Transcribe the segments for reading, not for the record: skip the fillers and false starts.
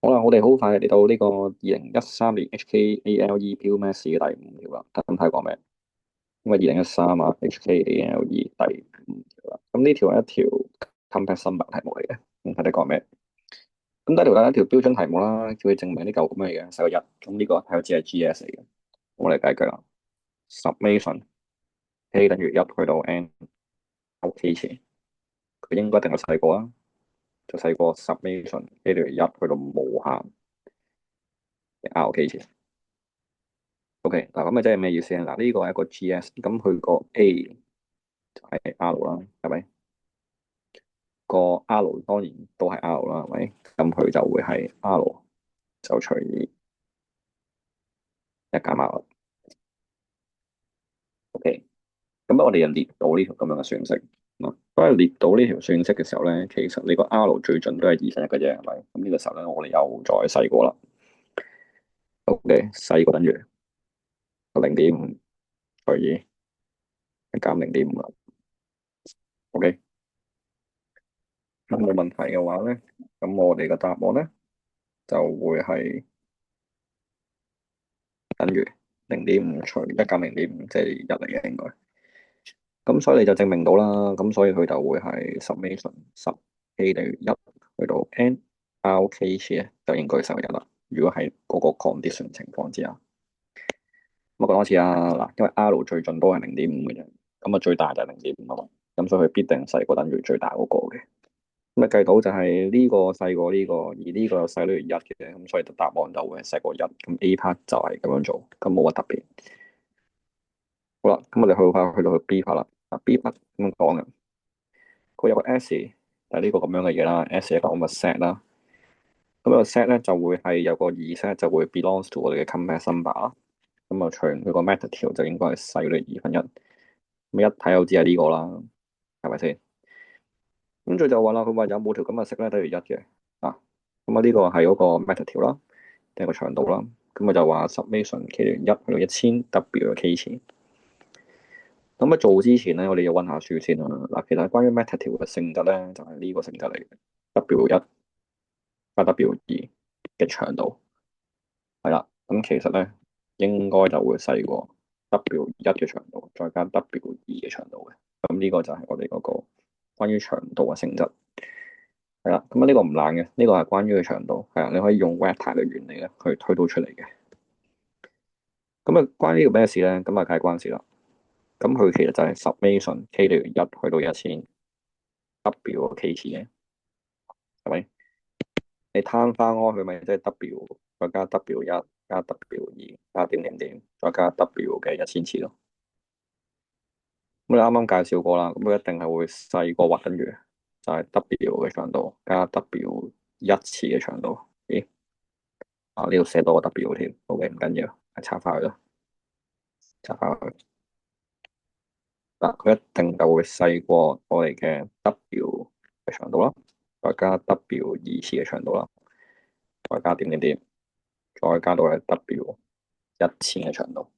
好啦，我哋好快嚟到呢個2013年 HKALE 標咩試嘅第五條啦。咁睇講咩？因為2013啊，HKALE 第五條啦。咁呢條係一條 complex number 題目嚟嘅。咁睇你講咩？咁第一條係一條標準題目啦，叫佢證明呢嚿咁嘅嘢細過一。咁呢個睇到只係 GS 嚟嘅。我哋計一計啦，summation k 等於一去到 n OK 前，佢應該一定係細過啊，就細過 summation k 等於一去到無限嘅 RK 前。O.K. 嗱，咁咪即係咩意思咧？嗱，呢個係一個 G.S.，咁佢個 A 就係 R 啦，係咪？個 R 當然都係 R 啦，係咪？咁佢就會係 R 就除以一減 R。O.K. 咁我哋就列到呢條咁樣嘅算式。嗱，當係列到呢條算式嘅時候咧，其實你個 R 最盡都係2分一嘅啫，係咪？咁呢個時候咧，我哋又再細過啦。O.K. 細過等於0.5除以一減0.5啦。O.K. 咁冇問題嘅話咧，咁我哋嘅答案咧就會係等於0.5除一減0.5，即係一嚟嘅應該。咁所以你就證明到啦，咁所以佢就會係 summation 10k 等於一去到 n RK 次咧，就應該係11啦。如果係嗰個 condition 情況之下，咁我講多次啊，嗱，因為 R 最盡都係0.5嘅啫，咁啊最大就係0.5啊嘛，咁所以佢必定細過等於最大嗰個嘅。咁啊計到就係呢個細過呢個，而呢個又細於一嘅，咁所以答案就會係細過一。咁 A part 就係咁樣做，咁冇乜特別。好啦，咁我哋去到 B 法啦。啊 B 法咁樣講嘅，佢有個 S，就係呢個咁樣嘅嘢啦。S 係一個咁嘅 set 啦。咁個 set 咧就會係有個二 set 就會 belongs to 我哋嘅 complex number 啦。咁啊，除佢個 method 條就應該係細於2分一。咁一睇就知係呢個啦，係咪先？咁佢就話啦，佢話有冇條咁嘅式咧等於一嘅啊？咁啊呢個係嗰個 method 條啦，定係個長度啦。咁啊就話 summation k 等於一去到1000 W 嘅 k 次。咁喺做之前咧，我哋要溫下書先啦。嗱，其實關於 method 條嘅性質咧，就係呢個性質嚟嘅。W 一加 W 二嘅長度係啦。咁其實咧應該就會細過 W 一嘅長度，再加 W 二嘅長度嘅。咁呢個就係我哋嗰個關於長度嘅性質係啦。咁啊呢個唔難嘅，呢個係關於嘅長度係啊，你可以用 vector 嘅原理咧去推導出嚟嘅。咁啊，關於呢個咩事咧？咁啊，梗係關事啦。咁佢其實就係 summation k 等於一去到1000。W 個 k 次嘅，係咪？你攤翻開佢咪即係 W 再加 W 一加 W 二加點點點再加 W 嘅1000次咯。咁你啱啱介紹過啦，咁佢一定係會細過或等於就係 W 嘅長度加 W 一次嘅長度。咦？啊呢度寫多個 W 添，OK 唔緊要，拆翻去啦，拆翻去。嗱，佢一定就會細過我哋嘅 W 嘅長度啦，再加 W 二次嘅長度啦，再加點點點。再加到係 W 1000嘅長度，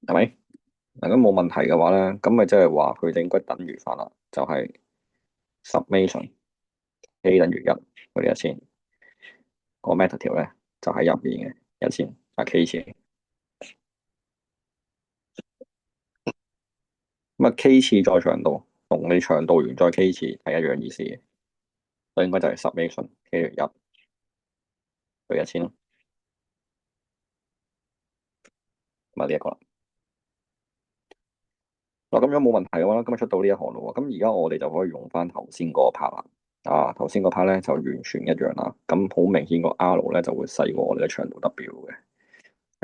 係咪？嗱，咁冇問題嘅話咧，咁咪即係話佢哋應該等於翻啦，就係 summation k 等於一佢哋1000個 method 條咧，就喺入面嘅1000加 k 次，咁啊 k 次再長度，同你長度完再 k 次係一樣意思嘅，所以應該就係 summation k 等於一對1000咯，咁啊呢一個啦。嗱，咁樣冇問題嘅話，今日出到呢一行咯喎，咁而家我哋就可以用翻頭先嗰個 part 啦。啊，頭先嗰 part 咧就完全一樣啦。咁好明顯個 R 咧就會細過我哋嘅長度 W 嘅，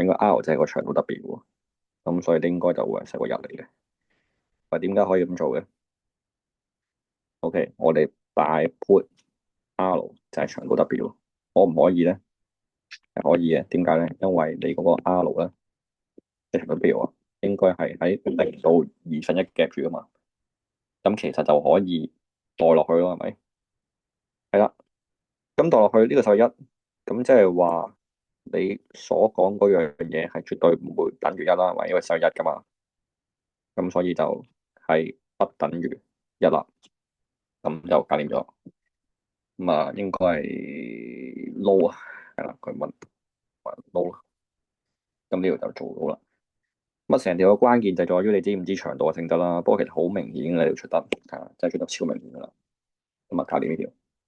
應該 R 就係個長度 W 喎。咁所以應該就會係細過一嚟嘅。喂，點解可以咁做嘅？OK，我哋大 put R 就係長度 W，可唔可以咧？係可以嘅。點解咧？因為你嗰個 R 咧，即係 W 啊，應該係喺0到2分一夾住啊嘛。咁其實就可以代落去咯，係咪？係啦。咁墮落去呢個就係一，咁即係話你所講嗰樣嘢係絕對唔會等於一啦，係咪？因為細一噶嘛，咁所以就係不等於一啦，咁就搞掂咗。咁啊，應該係 low 啊，係啦，佢問 low 啦，咁呢度就做到啦。咁啊，成條嘅關鍵就在於你知唔知長度嘅性質啦。不過其實好明顯你條出得係啊，真係出得超明顯噶啦。咁啊，搞掂呢條。